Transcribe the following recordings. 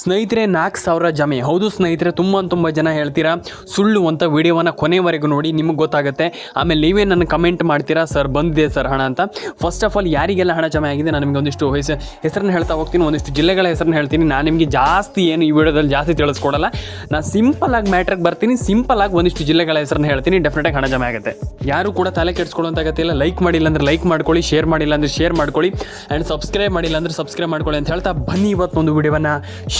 ಸ್ನೇಹಿತರೆ 4,000 ಜಮೆ. ಹೌದು ಸ್ನೇಹಿತರೆ, ತುಂಬ ಜನ ಹೇಳ್ತೀರಾ ಸುಳ್ಳು ಅಂತ. ವಿಡಿಯೋವನ್ನು ಕೊನೆವರೆಗೂ ನೋಡಿ, ನಿಮಗೆ ಗೊತ್ತಾಗುತ್ತೆ. ಆಮೇಲೆ ನೀವೇ ನನ್ನ ಕಮೆಂಟ್ ಮಾಡ್ತೀರಾ, ಸರ್ ಬಂದಿದೆ ಸರ್ ಹಣ ಅಂತ. ಫಸ್ಟ್ ಆಫ್ ಆಲ್ ಯಾರಿಗೆಲ್ಲ ಹಣ ಜಮೆ ಆಗಿದೆ ನಾನು ನಿಮಗೆ ಒಂದಿಷ್ಟು ಹೆಸರನ್ನು ಹೇಳ್ತಾ ಹೋಗ್ತೀನಿ, ಒಂದಿಷ್ಟು ಜಿಲ್ಲೆಗಳ ಹೆಸರನ್ನು ಹೇಳ್ತೀನಿ. ನಾನು ನಿಮಗೆ ಜಾಸ್ತಿ ಏನು ಈ ವಿಡಿಯೋದಲ್ಲಿ ಜಾಸ್ತಿ ತಿಳಿಸ್ಕೊಡಲ್ಲ. ನಾನು ಸಿಂಪಲಾಗಿ ಮ್ಯಾಟ್ರಿಗೆ ಬರ್ತೀನಿ, ಸಿಂಪಲಾಗಿ ಒಂದಿಷ್ಟು ಜಿಲ್ಲೆಗಳ ಹೆಸರನ್ನು ಹೇಳ್ತೀನಿ. ಡೆಫಿನೆಟಾಗಿ ಹಣ ಜಮೆ ಆಗುತ್ತೆ. ಯಾರು ಕೂಡ ತಲೆ ಕೆಡಿಸ್ಕೊಳ್ಳೋಂಥ ಅಗತ್ಯ. ಲೈಕ್ ಮಾಡಿಲ್ಲ ಅಂದರೆ ಲೈಕ್ ಮಾಡ್ಕೊಳ್ಳಿ, ಶೇರ್ ಮಾಡಿಲ್ಲ ಅಂದರೆ ಶೇರ್ ಮಾಡ್ಕೊಳ್ಳಿ, ಆ್ಯಂಡ್ ಸಬ್ಸ್ಕ್ರೈಬ್ ಮಾಡಿಲ್ಲ ಅಂದರೆ ಸಬ್ಸ್ಕ್ರೈಬ್ ಮಾಡ್ಕೊಳ್ಳಿ ಅಂತ ಹೇಳ್ತಾ ಬನ್ನಿ ಇವತ್ತೊಂದು ವಿಡಿಯೋವನ್ನು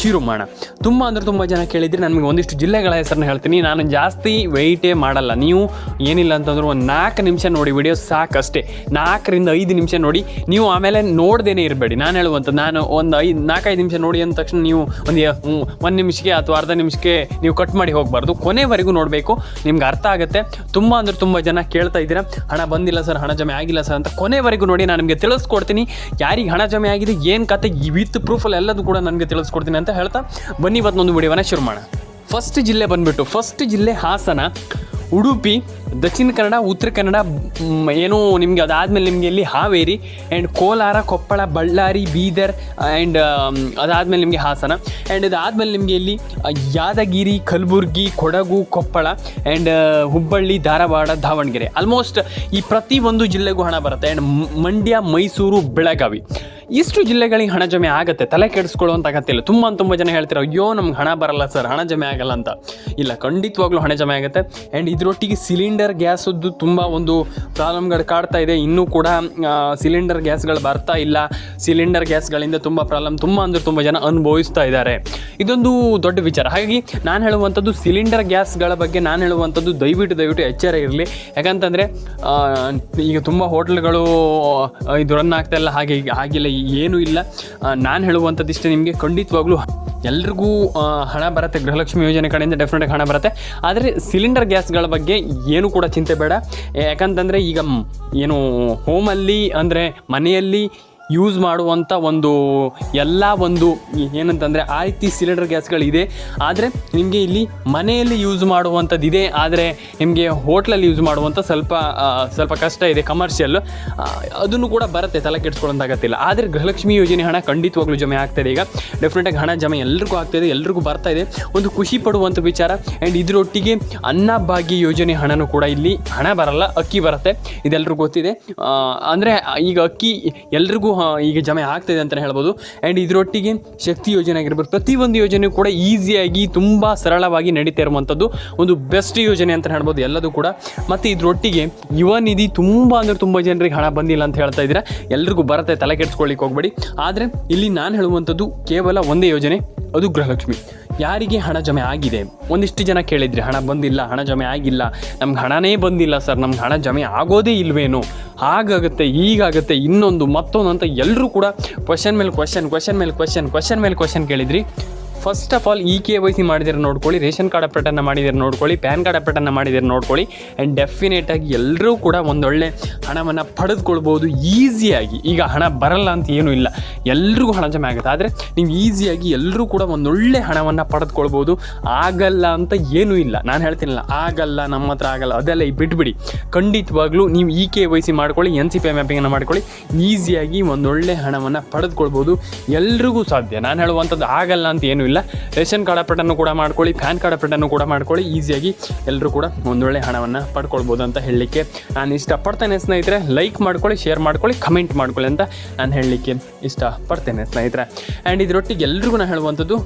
ಶುರು ಮಾಡೋಣ. ತುಂಬ ಜನ ಕೇಳಿದರೆ ನನಗೆ ಒಂದಿಷ್ಟು ಜಿಲ್ಲೆಗಳ ಹೆಸರನ್ನು ಹೇಳ್ತೀನಿ. ನಾನು ಜಾಸ್ತಿ ವೆಯ್ಟೇ ಮಾಡಲ್ಲ. ನೀವು ಏನಿಲ್ಲ ಅಂತಂದ್ರೆ ಒಂದು 4 ನಿಮಿಷ ನೋಡಿ ವಿಡಿಯೋ ಸಾಕಷ್ಟೇ. 4 ರಿಂದ 5 ನಿಮಿಷ ನೋಡಿ. ನೀವು ಆಮೇಲೆ ನೋಡ್ದೇನೆ ಇರಬೇಡಿ. ನಾನು ಹೇಳುವಂಥದ್ದು, ನಾನು ಒಂದು 4-5 ನಿಮಿಷ ನೋಡಿ ಅಂದ ತಕ್ಷಣ ನೀವು ಒಂದು 1 ನಿಮಿಷಕ್ಕೆ ಅಥವಾ ಅರ್ಧ ನಿಮಿಷಕ್ಕೆ ನೀವು ಕಟ್ ಮಾಡಿ ಹೋಗಬಾರ್ದು. ಕೊನೆವರೆಗೂ ನೋಡಬೇಕು, ನಿಮ್ಗೆ ಅರ್ಥ ಆಗುತ್ತೆ. ತುಂಬ ಜನ ಕೇಳ್ತಾ ಇದ್ದೀರಾ ಹಣ ಬಂದಿಲ್ಲ ಸರ್, ಹಣ ಜಮೆ ಆಗಿಲ್ಲ ಸರ್ ಅಂತ. ಕೊನೆವರೆಗೂ ನೋಡಿ, ನಾನು ನಿಮಗೆ ತಿಳಿಸ್ಕೊಡ್ತೀನಿ ಯಾರಿಗೆ ಹಣ ಜಮೆ ಆಗಿದೆ, ಏನು ಕತೆ ವಿತ್ ಪ್ರೂಫಲ್ಲಿ ಎಲ್ಲದೂ ಕೂಡ ನನಗೆ ತಿಳಿಸ್ಕೊಡ್ತೀನಿ ಅಂತ ಹೇಳ್ತಾ ಬನ್ನಿ ಇವತ್ತೊಂದು ವಿಡಿಯೋವನ್ನು ಶುರು ಮಾಡೋಣ. ಫಸ್ಟ್ ಜಿಲ್ಲೆ ಹಾಸನ, ಉಡುಪಿ, ದಕ್ಷಿಣ ಕನ್ನಡ, ಉತ್ತರ ಕನ್ನಡ, ಏನು ನಿಮಗೆ ಅದಾದಮೇಲೆ ನಿಮಗೆ ಇಲ್ಲಿ ಹಾವೇರಿ ಆ್ಯಂಡ್ ಕೋಲಾರ, ಕೊಪ್ಪಳ, ಬಳ್ಳಾರಿ, ಬೀದರ್ ಆ್ಯಂಡ್ ಅದಾದಮೇಲೆ ನಿಮಗೆ ಹಾಸನ ಆ್ಯಂಡ್ ಅದಾದಮೇಲೆ ನಿಮಗೆ ಇಲ್ಲಿ ಯಾದಗಿರಿ, ಕಲಬುರಗಿ, ಕೊಡಗು, ಕೊಪ್ಪಳ ಆ್ಯಂಡ್ ಹುಬ್ಬಳ್ಳಿ, ಧಾರವಾಡ, ದಾವಣಗೆರೆ. ಆಲ್ಮೋಸ್ಟ್ ಈ ಪ್ರತಿಯೊಂದು ಜಿಲ್ಲೆಗೂ ಹಣ ಬರುತ್ತೆ. ಆ್ಯಂಡ್ ಮಂಡ್ಯ, ಮೈಸೂರು, ಬೆಳಗಾವಿ, ಇಷ್ಟು ಜಿಲ್ಲೆಗಳಿಗೆ ಹಣ ಜಮೆ ಆಗುತ್ತೆ. ತಲೆ ಕೆಡಿಸ್ಕೊಳ್ಳುವಂಥ ಅಗತ್ಯ ಇಲ್ಲ. ತುಂಬ ಜನ ಹೇಳ್ತಾರೆ ಅಯ್ಯೋ ನಮ್ಗೆ ಹಣ ಬರಲ್ಲ ಸರ್, ಹಣ ಜಮೆ ಆಗಲ್ಲ ಅಂತ. ಇಲ್ಲ, ಖಂಡಿತವಾಗ್ಲೂ ಹಣ ಜಮೆ ಆಗುತ್ತೆ. ಆ್ಯಂಡ್ ಇದರೊಟ್ಟಿಗೆ ಸಿಲಿಂಡರ್ ಗ್ಯಾಸದ್ದು ತುಂಬ ಒಂದು ಪ್ರಾಬ್ಲಮ್ಗಳು ಕಾಡ್ತಾ ಇದೆ. ಇನ್ನೂ ಕೂಡ ಸಿಲಿಂಡರ್ ಗ್ಯಾಸ್ಗಳು ಬರ್ತಾ ಇಲ್ಲ. ಸಿಲಿಂಡರ್ ಗ್ಯಾಸ್ಗಳಿಂದ ತುಂಬ ಪ್ರಾಬ್ಲಮ್ ತುಂಬ ಜನ ಅನುಭವಿಸ್ತಾ ಇದ್ದಾರೆ. ಇದೊಂದು ದೊಡ್ಡ ವಿಚಾರ. ಹಾಗಾಗಿ ನಾನು ಹೇಳುವಂಥದ್ದು, ಸಿಲಿಂಡರ್ ಗ್ಯಾಸ್ಗಳ ಬಗ್ಗೆ ನಾನು ಹೇಳುವಂಥದ್ದು ದಯವಿಟ್ಟು ಎಚ್ಚರ ಇರಲಿ. ಯಾಕಂತಂದರೆ ಈಗ ತುಂಬ ಹೋಟ್ಲ್ಗಳು ಇದು ರನ್ ಆಗ್ತಾ ಇಲ್ಲ, ಹಾಗಿಲ್ಲ, ಏನೂ ಇಲ್ಲ. ನಾನು ಹೇಳುವಂಥದ್ದು ಇಷ್ಟೇ, ನಿಮಗೆ ಖಂಡಿತವಾಗ್ಲೂ ಎಲ್ರಿಗೂ ಹಣ ಬರುತ್ತೆ. ಗೃಹಲಕ್ಷ್ಮಿ ಯೋಜನೆ ಕಡೆಯಿಂದ ಡೆಫಿನೆಟಾಗಿ ಹಣ ಬರುತ್ತೆ. ಆದರೆ ಸಿಲಿಂಡರ್ ಗ್ಯಾಸ್ಗಳ ಬಗ್ಗೆ ಏನು ಕೂಡ ಚಿಂತೆ ಬೇಡ. ಯಾಕಂತಂದರೆ ಈಗ ಏನು ಹೋಮಲ್ಲಿ ಅಂದರೆ ಮನೆಯಲ್ಲಿ ಯೂಸ್ ಮಾಡುವಂಥ ಒಂದು ಎಲ್ಲ ಒಂದು ಏನಂತಂದರೆ ಆ ರೀತಿ ಸಿಲಿಂಡರ್ ಗ್ಯಾಸ್ಗಳಿದೆ. ಆದರೆ ನಿಮಗೆ ಇಲ್ಲಿ ಮನೆಯಲ್ಲಿ ಯೂಸ್ ಮಾಡುವಂಥದ್ದು ಇದೆ. ಆದರೆ ನಿಮಗೆ ಹೋಟ್ಲಲ್ಲಿ ಯೂಸ್ ಮಾಡುವಂಥ ಸ್ವಲ್ಪ ಕಷ್ಟ ಇದೆ, ಕಮರ್ಷಿಯಲ್. ಅದನ್ನು ಕೂಡ ಬರುತ್ತೆ, ತಲೆ ಕೆಡಿಸ್ಕೊಳ್ಳೋಂತಾಗತ್ತಿಲ್ಲ. ಆದರೆ ಗೃಹಲಕ್ಷ್ಮಿ ಯೋಜನೆ ಹಣ ಖಂಡಿತವಾಗ್ಲೂ ಜಮೆ ಆಗ್ತಾಯಿದೆ. ಈಗ ಡೆಫಿನೆಟಾಗಿ ಹಣ ಜಮೆ ಎಲ್ರಿಗೂ ಆಗ್ತಾಯಿದೆ, ಎಲ್ರಿಗೂ ಬರ್ತಾ ಇದೆ. ಒಂದು ಖುಷಿ ಪಡುವಂಥ ವಿಚಾರ. ಆ್ಯಂಡ್ ಇದರೊಟ್ಟಿಗೆ ಅನ್ನಭಾಗ್ಯ ಯೋಜನೆ ಹಣನೂ ಕೂಡ ಇಲ್ಲಿ ಹಣ ಬರಲ್ಲ, ಅಕ್ಕಿ ಬರುತ್ತೆ. ಇದೆಲ್ಲರಿಗೂ ಗೊತ್ತಿದೆ. ಅಂದರೆ ಈಗ ಅಕ್ಕಿ ಎಲ್ರಿಗೂ ಈಗ ಜಮೆ ಆಗ್ತಾಯಿದೆ ಅಂತಲೇ ಹೇಳ್ಬೋದು. ಆ್ಯಂಡ್ ಇದರೊಟ್ಟಿಗೆ ಶಕ್ತಿ ಯೋಜನೆ ಆಗಿರ್ಬೋದು, ಪ್ರತಿಯೊಂದು ಯೋಜನೆ ಕೂಡ ಈಸಿಯಾಗಿ ತುಂಬ ಸರಳವಾಗಿ ನಡೀತಾ ಇರುವಂಥದ್ದು ಒಂದು ಬೆಸ್ಟ್ ಯೋಜನೆ ಅಂತ ಹೇಳ್ಬೋದು ಎಲ್ಲದೂ ಕೂಡ. ಮತ್ತು ಇದರೊಟ್ಟಿಗೆ ಯುವ ನಿಧಿ ತುಂಬ ಜನರಿಗೆ ಹಣ ಬಂದಿಲ್ಲ ಅಂತ ಹೇಳ್ತಾ ಇದ್ದೀರಾ. ಎಲ್ರಿಗೂ ಬರುತ್ತೆ, ತಲೆ ಕೆಡಿಸ್ಕೊಳ್ಳಿಕ್ಕೆ ಹೋಗಬೇಡಿ. ಆದರೆ ಇಲ್ಲಿ ನಾನು ಹೇಳುವಂಥದ್ದು ಕೇವಲ ಒಂದೇ ಯೋಜನೆ, ಅದು ಗೃಹಲಕ್ಷ್ಮಿ. ಯಾರಿಗೆ ಹಣ ಜಮೆ ಆಗಿದೆ, ಒಂದಿಷ್ಟು ಜನ ಕೇಳಿದ್ರಿ ಹಣ ಬಂದಿಲ್ಲ, ಹಣ ಜಮೆ ಆಗಿಲ್ಲ, ನಮ್ಗೆ ಹಣನೇ ಬಂದಿಲ್ಲ ಸರ್, ನಮ್ಗೆ ಹಣ ಜಮೆ ಆಗೋದೇ ಇಲ್ವೇನು, ಹಾಗಾಗುತ್ತೆ, ಹೀಗಾಗುತ್ತೆ, ಇನ್ನೊಂದು ಮತ್ತೊಂದು ಅಂತ ಎಲ್ಲರೂ ಕೂಡ ಕ್ವಶನ್ ಮೇಲೆ ಕ್ವಶನ್ ಕೇಳಿದ್ರಿ. ಫಸ್ಟ್ ಆಫ್ ಆಲ್ KYC ಮಾಡಿದರೆ ನೋಡ್ಕೊಳ್ಳಿ, ರೇಷನ್ ಕಾರ್ಡ್ ಅಪ್ಡೇಟನ್ನು ಮಾಡಿದರೆ ನೋಡ್ಕೊಳ್ಳಿ, ಪ್ಯಾನ್ ಕಾರ್ಡ್ ಅಪ್ಡೇಟನ್ನು ಮಾಡಿದರೆ ನೋಡ್ಕೊಳ್ಳಿ. ಆ್ಯಂಡ್ ಡೆಫಿನೆಟಾಗಿ ಎಲ್ಲರೂ ಕೂಡ ಒಂದೊಳ್ಳೆ ಹಣವನ್ನು ಪಡೆದುಕೊಳ್ಬೋದು ಈಸಿಯಾಗಿ. ಈಗ ಹಣ ಬರಲ್ಲ ಅಂತ ಏನೂ ಇಲ್ಲ, ಎಲ್ರಿಗೂ ಹಣ ಜಮೆ ಆಗುತ್ತೆ. ಆದರೆ ನೀವು ಈಸಿಯಾಗಿ ಎಲ್ಲರೂ ಕೂಡ ಒಂದೊಳ್ಳೆ ಹಣವನ್ನು ಪಡೆದುಕೊಳ್ಬೋದು. ಆಗಲ್ಲ ಅಂತ ಏನೂ ಇಲ್ಲ, ನಾನು ಹೇಳ್ತೀನಲ್ಲ, ಆಗಲ್ಲ, ನಮ್ಮ ಹತ್ರ ಆಗಲ್ಲ, ಅದೆಲ್ಲ ಬಿಟ್ಬಿಡಿ. ಖಂಡಿತವಾಗ್ಲೂ ನೀವು KYC ಮಾಡ್ಕೊಳ್ಳಿ, NCPI ಮ್ಯಾಪಿಂಗನ್ನು ಮಾಡ್ಕೊಳ್ಳಿ, ಈಸಿಯಾಗಿ ಒಂದೊಳ್ಳೆ ಹಣವನ್ನು ಪಡೆದುಕೊಳ್ಬೋದು. ಎಲ್ರಿಗೂ ಸಾಧ್ಯ. ನಾನು ಹೇಳುವಂಥದ್ದು ಆಗಲ್ಲ ಅಂತ ಏನೂ ಇಲ್ಲ. ರೇಷನ್ ಕಾರ್ಡ್ ಅಪ್ಡೇಟನ್ನು ಕೂಡ ಮಾಡ್ಕೊಳ್ಳಿ, ಪ್ಯಾನ್ ಕಾರ್ಡ್ ಅಪ್ಡೇಟನ್ನು ಕೂಡ ಮಾಡ್ಕೊಳ್ಳಿ, ಈಸಿಯಾಗಿ ಎಲ್ಲರೂ ಕೂಡ ಒಂದೊಳ್ಳೆ ಹಣವನ್ನು ಪಡ್ಕೊಳ್ಬೋದು ಅಂತ ಹೇಳಲಿಕ್ಕೆ ನಾನು ಇಷ್ಟಪಡ್ತೇನೆ ಸ್ನೇಹಿತರೆ. ಲೈಕ್ ಮಾಡ್ಕೊಳ್ಳಿ, ಶೇರ್ ಮಾಡ್ಕೊಳ್ಳಿ, ಕಮೆಂಟ್ ಮಾಡ್ಕೊಳ್ಳಿ ಅಂತ ನಾನು ಹೇಳಲಿಕ್ಕೆ ಇಷ್ಟಪಡ್ತೇನೆ ಸ್ನೇಹಿತರೆ. ಆ್ಯಂಡ್ ಇದರೊಟ್ಟಿಗೆ ಎಲ್ರಿಗೂ ನಾನು ಹೇಳುವಂಥದ್ದು,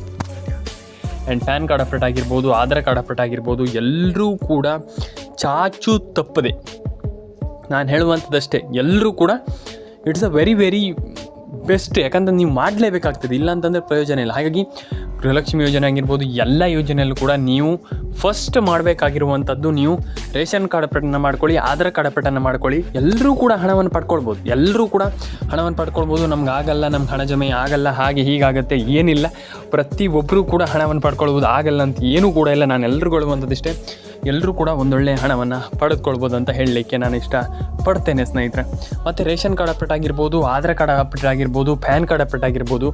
ಆ್ಯಂಡ್ ಪ್ಯಾನ್ ಕಾರ್ಡ್ ಅಪ್ಡೇಟ್ ಆಗಿರ್ಬೋದು, ಆಧಾರ್ ಕಾರ್ಡ್ ಅಪ್ಡೇಟ್ ಆಗಿರ್ಬೋದು, ಎಲ್ಲರೂ ಕೂಡ ಚಾಚು ತಪ್ಪದೆ ನಾನು ಹೇಳುವಂಥದ್ದಷ್ಟೇ, ಎಲ್ಲರೂ ಕೂಡ ಇಟ್ಸ್ ಅ ವೆರಿ ಬೆಸ್ಟ್. ಯಾಕಂದ್ರೆ ನೀವು ಮಾಡಲೇಬೇಕಾಗ್ತದೆ, ಇಲ್ಲ ಅಂತಂದರೆ ಪ್ರಯೋಜನ ಇಲ್ಲ. ಹಾಗಾಗಿ ಗೃಹಲಕ್ಷ್ಮಿ ಯೋಜನೆ ಆಗಿರ್ಬೋದು, ಎಲ್ಲ ಯೋಜನೆಯಲ್ಲೂ ಕೂಡ ನೀವು ಫಸ್ಟ್ ಮಾಡಬೇಕಾಗಿರುವಂಥದ್ದು, ನೀವು ರೇಷನ್ ಕಾರ್ಡ್ ಅಪ್ಡೇಟನ್ನು ಮಾಡ್ಕೊಳ್ಳಿ, ಆಧಾರ್ ಕಾರ್ಡ್ ಅಪ್ಡೇಟನ್ನು ಮಾಡ್ಕೊಳ್ಳಿ. ಎಲ್ಲರೂ ಕೂಡ ಹಣವನ್ನು ಪಡ್ಕೊಳ್ಬೋದು. ನಮ್ಗೆ ಆಗಲ್ಲ, ನಮ್ಗೆ ಹಣ ಜಮೆ ಆಗಲ್ಲ, ಹಾಗೆ ಹೀಗಾಗುತ್ತೆ, ಏನಿಲ್ಲ. ಪ್ರತಿಯೊಬ್ಬರೂ ಕೂಡ ಹಣವನ್ನು ಪಡ್ಕೊಳ್ಬೋದು, ಆಗಲ್ಲ ಅಂತ ಏನೂ ಕೂಡ ಇಲ್ಲ. ನಾನು ಎಲ್ರಿಗೂ ಹೇಳುವಂಥದ್ದಿಷ್ಟೇ, ಎಲ್ಲರೂ ಕೂಡ ಒಂದೊಳ್ಳೆ ಹಣವನ್ನು ಪಡೆದುಕೊಳ್ಬೋದು ಅಂತ ಹೇಳಲಿಕ್ಕೆ ನಾನು ಇಷ್ಟಪಡ್ತೇನೆ ಸ್ನೇಹಿತರೆ. ಮತ್ತು ರೇಷನ್ ಕಾರ್ಡ್ ಅಪ್ಡೇಟ್ ಆಗಿರ್ಬೋದು, ಆಧಾರ್ ಕಾರ್ಡ್ ಅಪ್ಡೇಟ್ ಆಗಿರ್ಬೋದು, ಪ್ಯಾನ್ ಕಾರ್ಡ್ ಅಪ್ಡೇಟ್ ಆಗಿರ್ಬೋದು,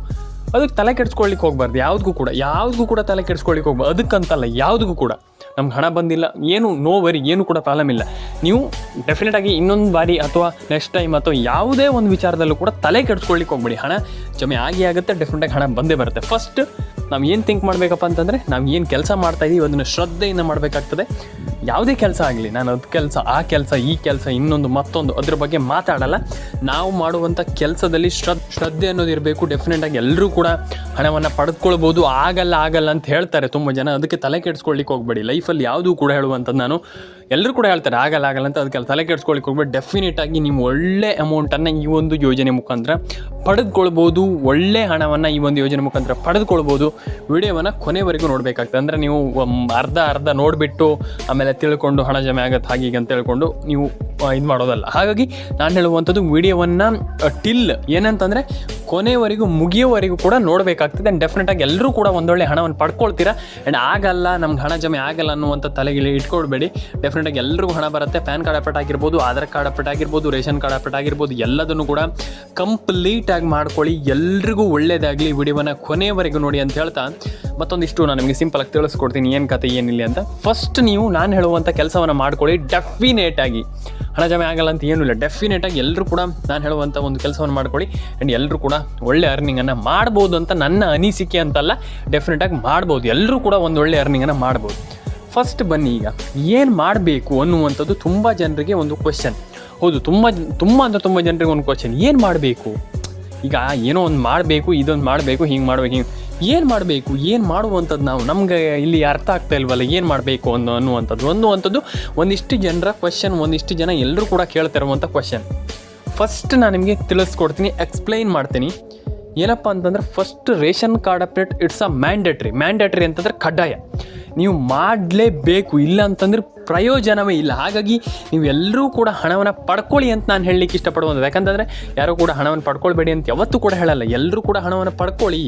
ಅದಕ್ಕೆ ತಲೆ ಕೆಡಿಸ್ಕೊಳ್ಳಿಕ್ಕೆ ಹೋಗ್ಬಾರ್ದು. ಯಾವುದಕ್ಕೂ ಕೂಡ ತಲೆ ಕೆಡಿಸ್ಕೊಳ್ಳಿಕ್ಕೆ ಹೋಗ್ಬಾರ್ದು. ಅದಕ್ಕಂತಲ್ಲ, ಯಾವುದಕ್ಕೂ ಕೂಡ ನಮ್ಗೆ ಹಣ ಬಂದಿಲ್ಲ, ಏನು ನೋ ವರಿ, ಏನು ಕೂಡ ಪ್ರಾಬ್ಲಮ್ ಇಲ್ಲ. ನೀವು ಡೆಫಿನೆಟಾಗಿ ಇನ್ನೊಂದು ಬಾರಿ ಅಥವಾ ನೆಕ್ಸ್ಟ್ ಟೈಮ್ ಅಥವಾ ಯಾವುದೇ ಒಂದು ವಿಚಾರದಲ್ಲೂ ಕೂಡ ತಲೆ ಕೆಡಿಸ್ಕೊಳ್ಳಿಕ್ಕೆ ಹೋಗ್ಬೇಡಿ. ಹಣ ಜಮೆ ಆಗುತ್ತೆ, ಡೆಫಿನೆಟಾಗಿ ಹಣ ಬಂದೇ ಬರುತ್ತೆ. ಫಸ್ಟ್ ನಾವು ಏನು ಥಿಂಕ್ ಮಾಡಬೇಕಪ್ಪ ಅಂತಂದರೆ ನಾವು ಏನು ಕೆಲಸ ಮಾಡ್ತಾಯಿದ್ದೀವಿ ಅದನ್ನು ಶ್ರದ್ಧೆಯಿಂದ ಮಾಡಬೇಕಾಗ್ತದೆ. ಯಾವುದೇ ಕೆಲಸ ಆಗಲಿ, ನಾನು ಅದು ಕೆಲಸ, ಆ ಕೆಲಸ, ಈ ಕೆಲಸ, ಇನ್ನೊಂದು ಮತ್ತೊಂದು ಅದ್ರ ಬಗ್ಗೆ ಮಾತಾಡಲ್ಲ. ನಾವು ಮಾಡುವಂಥ ಕೆಲಸದಲ್ಲಿ ಶ್ರದ್ಧೆ ಅನ್ನೋದು ಇರಬೇಕು. ಡೆಫಿನೆಟಾಗಿ ಎಲ್ಲರೂ ಕೂಡ ಹಣವನ್ನು ಪಡೆದುಕೊಳ್ಬೋದು. ಆಗಲ್ಲ ಅಂತ ಹೇಳ್ತಾರೆ ತುಂಬ ಜನ, ಅದಕ್ಕೆ ತಲೆ ಕೆಡಿಸ್ಕೊಳ್ಳಿಕ್ಕೆ ಹೋಗಬೇಡಿ. ಲೈಫಲ್ಲಿ ಯಾವುದೂ ಕೂಡ ಹೇಳುವಂಥದ್ದು ನಾನು, ಎಲ್ಲರೂ ಕೂಡ ಹೇಳ್ತಾರೆ ಆಗಲ್ಲ ಅಂತ, ಅದಕ್ಕೆ ತಲೆ ಕೆಡಿಸ್ಕೊಳ್ಳಿಕ್ಕೆ ಹೋಗ್ಬೇಡಿ. ಡೆಫಿನೆಟಾಗಿ ನೀವು ಒಳ್ಳೆ ಅಮೌಂಟನ್ನು ಈ ಒಂದು ಯೋಜನೆ ಮುಖಾಂತರ ಪಡೆದುಕೊಳ್ಬೋದು. ಒಳ್ಳೆ ಹಣವನ್ನು ಈ ಒಂದು ಯೋಜನೆ ಮುಖಾಂತರ ಪಡೆದುಕೊಳ್ಬೋದು. ವಿಡಿಯೋವನ್ನು ಕೊನೆವರೆಗೂ ನೋಡಬೇಕಾಗ್ತದೆ. ಅಂದರೆ ನೀವು ಅರ್ಧ ನೋಡಿಬಿಟ್ಟು ಆಮೇಲೆ ತಿಳ್ಕೊಂಡು ಹಣ ಜಮೆ ಆಗತ್ತೆ ಹಾಗೀಗೆ ಅಂತ ಹೇಳ್ಕೊಂಡು ನೀವು ಇದು ಮಾಡೋದಲ್ಲ. ಹಾಗಾಗಿ ನಾನು ಹೇಳುವಂಥದ್ದು ವಿಡಿಯೋವನ್ನು ಏನಂತಂದರೆ ಕೊನೆವರೆಗೂ ಮುಗಿಯೋವರೆಗೂ ಕೂಡ ನೋಡಬೇಕಾಗ್ತದೆ. ಆ್ಯಂಡ್ ಡೆಫಿನೆಟಾಗಿ ಎಲ್ಲರೂ ಕೂಡ ಒಂದೊಳ್ಳೆ ಹಣವನ್ನು ಪಡ್ಕೊಳ್ತೀರಾ. ಆ್ಯಂಡ್ ಆಗಲ್ಲ, ನಮ್ಗೆ ಹಣ ಜಮೆ ಆಗಲ್ಲ ಅನ್ನುವಂಥ ತಲೆಗೆ ಇಟ್ಕೊಳ್ಬೇಡಿ. ಡೆಫಿನೆಟಾಗಿ ಎಲ್ರಿಗೂ ಹಣ ಬರುತ್ತೆ. ಪ್ಯಾನ್ ಕಾರ್ಡ್ ಅಪ್ಡೇಟ್ ಆಗಿರ್ಬೋದು, ಆಧಾರ್ ಕಾರ್ಡ್ ಅಪ್ಡೇಟ್ ಆಗಿರ್ಬೋದು, ರೇಷನ್ ಕಾರ್ಡ್ ಅಪ್ಡೇಟ್ ಆಗಿರ್ಬೋದು, ಎಲ್ಲದನ್ನು ಕೂಡ ಕಂಪ್ಲೀಟಾಗಿ ಮಾಡ್ಕೊಳ್ಳಿ. ಎಲ್ರಿಗೂ ಒಳ್ಳೆಯದಾಗಲಿ. ವಿಡಿಯೋವನ್ನು ಕೊನೆವರೆಗೂ ನೋಡಿ ಅಂತ ಹೇಳ್ತಾ ಮತ್ತೊಂದಿಷ್ಟು ನಾನು ನಿಮಗೆ ಸಿಂಪಲಾಗಿ ತಿಳಿಸ್ಕೊಡ್ತೀನಿ ಏನು ಕತೆ ಏನಿಲ್ಲ ಅಂತ. ಫಸ್ಟ್ ನೀವು ನಾನು ಹೇಳುವಂಥ ಕೆಲಸವನ್ನು ಮಾಡ್ಕೊಳ್ಳಿ. ಡೆಫಿನೇಟಾಗಿ ಹಣ ಜಮೆ ಆಗಲ್ಲ ಅಂತ ಏನೂ ಇಲ್ಲ. ಡೆಫಿನೆಟಾಗಿ ಎಲ್ಲರೂ ಕೂಡ ನಾನು ಹೇಳುವಂಥ ಒಂದು ಕೆಲಸವನ್ನು ಮಾಡ್ಕೊಳ್ಳಿ. ಆ್ಯಂಡ್ ಎಲ್ಲರೂ ಕೂಡ ಒಳ್ಳೆ ಅರ್ನಿಂಗನ್ನು ಮಾಡ್ಬೋದು ಅಂತ ನನ್ನ ಅನಿಸಿಕೆ ಅಂತಲ್ಲ, ಡೆಫಿನೆಟಾಗಿ ಮಾಡ್ಬೋದು. ಎಲ್ಲರೂ ಕೂಡ ಒಂದು ಒಳ್ಳೆ ಅರ್ನಿಂಗನ್ನು ಮಾಡ್ಬೋದು. ಫಸ್ಟ್ ಬನ್ನಿ, ಈಗ ಏನು ಮಾಡಬೇಕು ಅನ್ನುವಂಥದ್ದು ತುಂಬ ಜನರಿಗೆ ಒಂದು ಕ್ವೆಶ್ಚನ್. ಹೌದು, ತುಂಬ ಜನರಿಗೆ ಒಂದು ಕ್ವೆಶ್ಚನ್, ಏನು ಮಾಡಬೇಕು? ಈಗ ಏನೋ ಒಂದು ಮಾಡಬೇಕು, ಇದೊಂದು ಮಾಡಬೇಕು, ಹಿಂಗೆ ಮಾಡಬೇಕು, ಏನು ಮಾಡಬೇಕು, ಏನು ಮಾಡುವಂಥದ್ದು ನಮ್ಗೆ ಇಲ್ಲಿ ಅರ್ಥ ಆಗ್ತಾ ಇಲ್ವಲ್ಲ, ಏನು ಮಾಡಬೇಕು ಅನ್ನುವಂಥದ್ದು ಒಂದಿಷ್ಟು ಜನರ ಕ್ವೆಶ್ಚನ್. ಒಂದಿಷ್ಟು ಜನ ಎಲ್ಲರೂ ಕೂಡ ಕೇಳ್ತಿರುವಂಥ ಕ್ವೆಶ್ಚನ್. ಫಸ್ಟ್ ನಾನು ನಿಮಗೆ ತಿಳಿಸ್ಕೊಡ್ತೀನಿ, ಎಕ್ಸ್ಪ್ಲೈನ್ ಮಾಡ್ತೀನಿ. ಏನಪ್ಪ ಅಂತಂದರೆ, first ration card update it's a mandatory ಅಂತಂದರೆ ಕಡ್ಡಾಯ. ನೀವು ಮಾಡಲೇಬೇಕು, ಇಲ್ಲ ಅಂತಂದರೆ ಪ್ರಯೋಜನವೇ ಇಲ್ಲ. ಹಾಗಾಗಿ ನೀವೆಲ್ಲರೂ ಕೂಡ ಹಣವನ್ನು ಪಡ್ಕೊಳ್ಳಿ ಅಂತ ನಾನು ಹೇಳಲಿಕ್ಕೆ ಇಷ್ಟಪಡುವಂಥದ್ದು. ಯಾಕಂತಂದರೆ ಯಾರೂ ಕೂಡ ಹಣವನ್ನು ಪಡ್ಕೊಳ್ಬೇಡಿ ಅಂತ ಯಾವತ್ತೂ ಕೂಡ ಹೇಳಲ್ಲ. ಎಲ್ಲರೂ ಕೂಡ ಹಣವನ್ನು ಪಡ್ಕೊಳ್ಳಿ,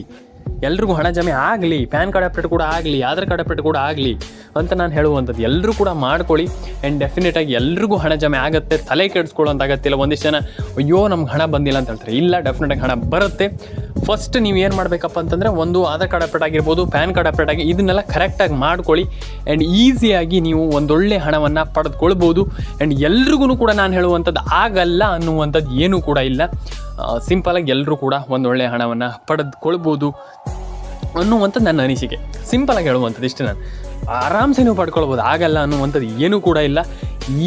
ಎಲ್ರಿಗೂ ಹಣ ಜಮೆ ಆಗಲಿ, ಪ್ಯಾನ್ ಕಾರ್ಡ್ ಅಪ್ಡೇಟ್ ಕೂಡ ಆಗಲಿ, ಆಧಾರ್ ಕಾರ್ಡ್ ಅಪ್ಡೇಟ್ ಕೂಡ ಆಗಲಿ ಅಂತ ನಾನು ಹೇಳುವಂಥದ್ದು. ಎಲ್ಲರೂ ಕೂಡ ಮಾಡ್ಕೊಳ್ಳಿ. ಆ್ಯಂಡ್ ಡೆಫಿನೆಟಾಗಿ ಎಲ್ರಿಗೂ ಹಣ ಜಮೆ ಆಗುತ್ತೆ. ತಲೆ ಕೆಡಿಸ್ಕೊಳ್ಳೋಂಥ ಅಗತ್ಯ. ಒಂದಿಷ್ಟು ಜನ ಅಯ್ಯೋ ನಮ್ಗೆ ಹಣ ಬಂದಿಲ್ಲ ಅಂತ ಹೇಳ್ತಾರೆ. ಇಲ್ಲ, ಡೆಫಿನೆಟಾಗಿ ಹಣ ಬರುತ್ತೆ. ಫಸ್ಟ್ ನೀವು ಏನು ಮಾಡಬೇಕಪ್ಪ ಅಂತಂದರೆ, ಒಂದು ಆಧಾರ್ ಕಾರ್ಡ್ ಅಪ್ಡೇಟ್ ಆಗಿರ್ಬೋದು, ಪ್ಯಾನ್ ಕಾರ್ಡ್ ಅಪ್ಡೇಟ್ ಆಗಿ ಇದನ್ನೆಲ್ಲ ಕರೆಕ್ಟಾಗಿ ಮಾಡ್ಕೊಳ್ಳಿ. ಆ್ಯಂಡ್ ಈಸಿಯಾಗಿ ನೀವು ಒಂದೊಳ್ಳೆ ಹಣವನ್ನು ಪಡೆದುಕೊಳ್ಬೋದು. ಆ್ಯಂಡ್ ಎಲ್ರಿಗೂ ಕೂಡ ನಾನು ಹೇಳುವಂಥದ್ದು ಆಗಲ್ಲ ಅನ್ನುವಂಥದ್ದು ಏನೂ ಕೂಡ ಇಲ್ಲ. ಸಿಂಪಲಾಗಿ ಎಲ್ಲರೂ ಕೂಡ ಒಂದೊಳ್ಳೆ ಹಣವನ್ನು ಪಡೆದುಕೊಳ್ಬೋದು ಅನ್ನುವಂಥದ್ದು ನನ್ನ ಅನಿಸಿಕೆ. ಸಿಂಪಲಾಗಿ ಹೇಳುವಂಥದ್ದು ಇಷ್ಟು. ನಾನು ಆರಾಮ್ಸೆ ನೀವು ಪಡ್ಕೊಳ್ಬೋದು. ಆಗಲ್ಲ ಅನ್ನುವಂಥದ್ದು ಏನೂ ಕೂಡ ಇಲ್ಲ.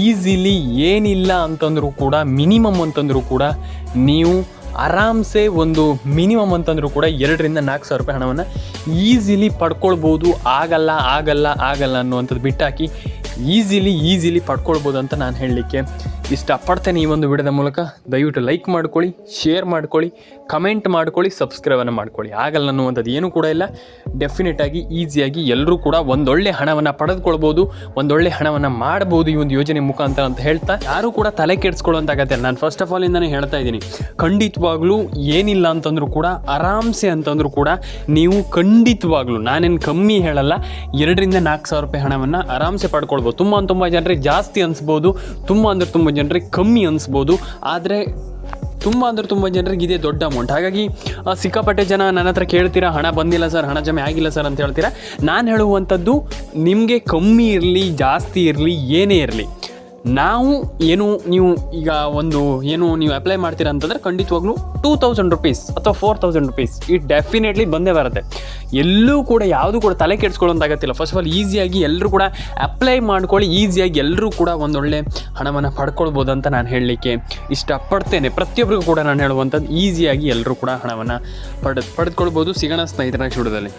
ಈಸಿಲಿ ಏನಿಲ್ಲ ಅಂತಂದರೂ ಕೂಡ, ಮಿನಿಮಮ್ ಅಂತಂದರೂ ಕೂಡ ನೀವು ಆರಾಮ್ಸೆ ಒಂದು ಮಿನಿಮಮ್ ಅಂತಂದರೂ ಕೂಡ 2,000 to 4,000 ರೂಪಾಯಿ ಹಣವನ್ನು ಈಸಿಲಿ ಪಡ್ಕೊಳ್ಬೋದು. ಆಗಲ್ಲ ಅನ್ನುವಂಥದ್ದು ಬಿಟ್ಟಾಕಿ ಈಸಿಲಿ ಪಡ್ಕೊಳ್ಬೋದು ಅಂತ ನಾನು ಹೇಳಲಿಕ್ಕೆ ಇಷ್ಟಪಡ್ತೇನೆ ಈ ಒಂದು ವಿಡಿಯೋದ ಮೂಲಕ. ದಯವಿಟ್ಟು ಲೈಕ್ ಮಾಡ್ಕೊಳ್ಳಿ, ಶೇರ್ ಮಾಡ್ಕೊಳ್ಳಿ, ಕಮೆಂಟ್ ಮಾಡ್ಕೊಳ್ಳಿ, ಸಬ್ಸ್ಕ್ರೈಬನ್ನು ಮಾಡ್ಕೊಳ್ಳಿ. ಆಗಲ್ಲ ಅನ್ನುವಂಥದ್ದು ಏನೂ ಕೂಡ ಇಲ್ಲ. ಡೆಫಿನೆಟಾಗಿ ಈಸಿಯಾಗಿ ಎಲ್ಲರೂ ಕೂಡ ಒಂದೊಳ್ಳೆ ಹಣವನ್ನು ಪಡೆದುಕೊಳ್ಬೋದು, ಒಂದೊಳ್ಳೆ ಹಣವನ್ನು ಮಾಡ್ಬೋದು ಈ ಒಂದು ಯೋಜನೆ ಮುಖಾಂತರ ಅಂತ ಹೇಳ್ತಾ, ಯಾರೂ ಕೂಡ ತಲೆ ಕೆಡಿಸ್ಕೊಳ್ಳೋಂತಾಗತ್ತೆ. ನಾನು ಫಸ್ಟ್ ಆಫ್ ಆಲ್ ಇಂದಾನೆ ಹೇಳ್ತಾ ಇದ್ದೀನಿ, ಖಂಡಿತವಾಗ್ಲೂ ಏನಿಲ್ಲ ಅಂತಂದರೂ ಕೂಡ ಆರಾಮ್ಸೆ ಅಂತಂದರೂ ಕೂಡ ನೀವು ಖಂಡಿತವಾಗ್ಲೂ, ನಾನೇನು ಕಮ್ಮಿ ಹೇಳಲ್ಲ, 2,000 to 4,000 ರೂಪಾಯಿ ಹಣವನ್ನು ಆರಾಮ್ಸೆ ಪಡ್ಕೊಳ್ಬೋದು. ತುಂಬ ಜನರಿಗೆ ಜಾಸ್ತಿ ಅನಿಸ್ಬೋದು, ತುಂಬ ಜನರಿಗೆ ಕಮ್ಮಿ ಅನಿಸ್ಬೋದು. ಆದರೆ ತುಂಬ ಜನರಿಗೆ ಇದೇ ದೊಡ್ಡ ಅಮೌಂಟ್. ಹಾಗಾಗಿ ಸಿಕ್ಕಾಪಟ್ಟೆ ಜನ ನನ್ನ ಹತ್ರ ಕೇಳ್ತೀರಾ, ಹಣ ಬಂದಿಲ್ಲ ಸರ್, ಹಣ ಜಮೆ ಆಗಿಲ್ಲ ಸರ್ ಅಂತ ಹೇಳ್ತೀರಾ. ನಾನು ಹೇಳುವಂಥದ್ದು, ನಿಮಗೆ ಕಮ್ಮಿ ಇರಲಿ ಜಾಸ್ತಿ ಇರಲಿ ಏನೇ ಇರಲಿ, ನೀವು ಈಗ ನೀವು ಅಪ್ಲೈ ಮಾಡ್ತೀರಾ ಅಂತಂದರೆ ಖಂಡಿತವಾಗ್ಲೂ 2,000 ರೂಪೀಸ್ ಅಥವಾ 4,000 ರೂಪೀಸ್ ಈ ಡೆಫಿನೆಟ್ಲಿ ಬಂದೇ ಬರುತ್ತೆ. ಎಲ್ಲೂ ಕೂಡ ಯಾವುದು ಕೂಡ ತಲೆ ಕೆಡಿಸ್ಕೊಳ್ಳೋಂತಾಗತ್ತಿಲ್ಲ. ಫಸ್ಟ್ ಆಫ್ ಆಲ್ ಈಸಿಯಾಗಿ ಎಲ್ಲರೂ ಕೂಡ ಅಪ್ಲೈ ಮಾಡ್ಕೊಳ್ಳಿ. ಈಸಿಯಾಗಿ ಎಲ್ಲರೂ ಕೂಡ ಒಂದೊಳ್ಳೆ ಹಣವನ್ನು ಪಡ್ಕೊಳ್ಬೋದು ಅಂತ ನಾನು ಹೇಳಲಿಕ್ಕೆ ಇಷ್ಟಪಡ್ತೇನೆ. ಪ್ರತಿಯೊಬ್ಬರಿಗೂ ಕೂಡ ನಾನು ಹೇಳುವಂಥದ್ದು, ಈಸಿಯಾಗಿ ಎಲ್ಲರೂ ಕೂಡ ಹಣವನ್ನು ಪಡೆದುಕೊಳ್ಬೋದು. ಸಿಗೋಣ ಸ್ನೇಹಿತರ ನೆಕ್ಸ್ಟ್ ವಿಡಿಯೋದಲ್ಲಿ.